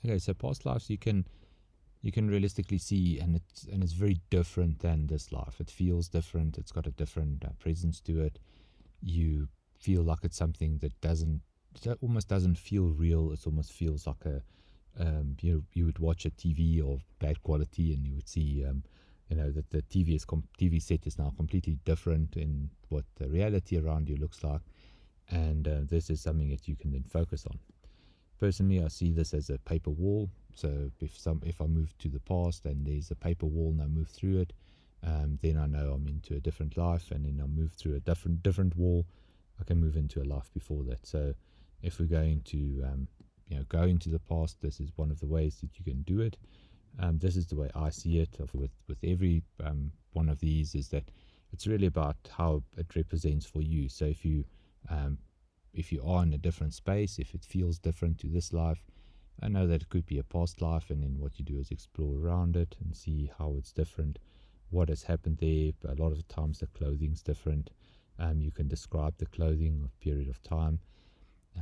Okay, so past lives you can realistically see, and it's very different than this life. It feels different. It's got a different presence to it. You feel like it's something that almost doesn't feel real. It almost feels like you would watch a TV of bad quality, and you would see that the TV set is now completely different in what the reality around you looks like, and this is something that you can then focus on. Personally, I see this as a paper wall. So if I move to the past and there's a paper wall and I move through it, then I know I'm into a different life, and then I move through a different wall. I can move into a life before that. So if we're going to go into the past, this is one of the ways that you can do it. This is the way I see it. With every one of these, is that it's really about how it represents for you. So um, if you are in a different space, if it feels different to this life, I know that it could be a past life, and then what you do is explore around it and see how it's different, what has happened there. A lot of the times the clothing's different. You can describe the clothing of period of time.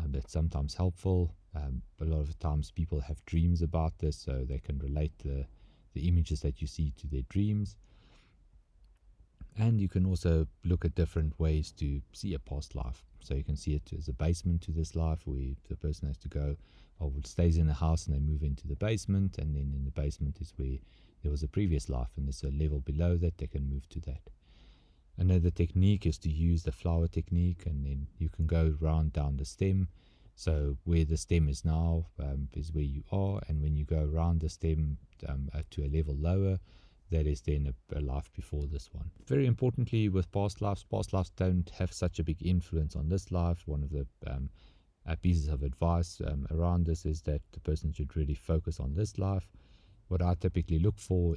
That's sometimes helpful. A lot of the times people have dreams about this, so they can relate the images that you see to their dreams. And you can also look at different ways to see a past life. So you can see it as a basement to this life, where the person has to go, or stays in a house and they move into the basement, and then in the basement is where there was a previous life, and there's a level below that they can move to that. Another technique is to use the flower technique, and then you can go round down the stem. So where the stem is now is where you are, and when you go around the stem to a level lower, that is then a life before this one. Very importantly, with past lives don't have such a big influence on this life. One of the pieces of advice around this is that the person should really focus on this life. What I typically look for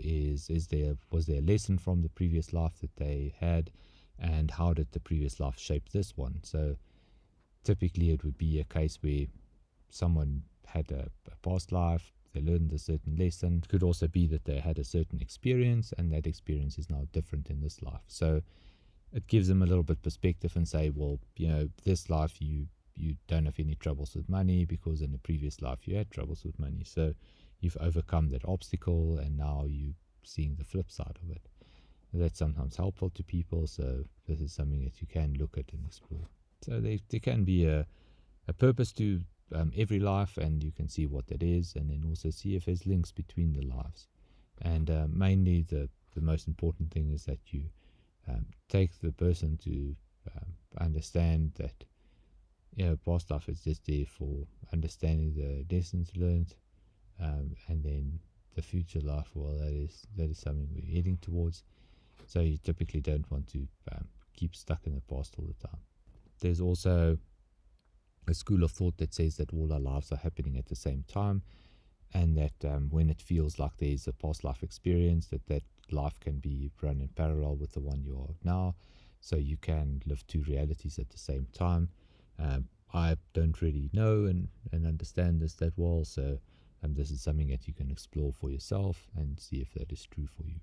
was there a lesson from the previous life that they had, and how did the previous life shape this one? So typically it would be a case where someone had a past life, they learned a certain lesson. It could also be that they had a certain experience, and that experience is now different in this life. So it gives them a little bit perspective and say, well, this life you don't have any troubles with money because in the previous life you had troubles with money. So you've overcome that obstacle, and now you're seeing the flip side of it. That's sometimes helpful to people. So this is something that you can look at and explore. So there can be a purpose to every life, and you can see what that is, and then also see if there's links between the lives. And mainly the most important thing is that you take the person to understand that past life is just there for understanding the lessons learned, and then the future life, well, that is something we're heading towards. So you typically don't want to keep stuck in the past all the time. There's also a school of thought that says that all our lives are happening at the same time, and that when it feels like there's a past life experience, that life can be run in parallel with the one you are now, so you can live two realities at the same time. I don't really know and understand this that well, so this is something that you can explore for yourself and see if that is true for you.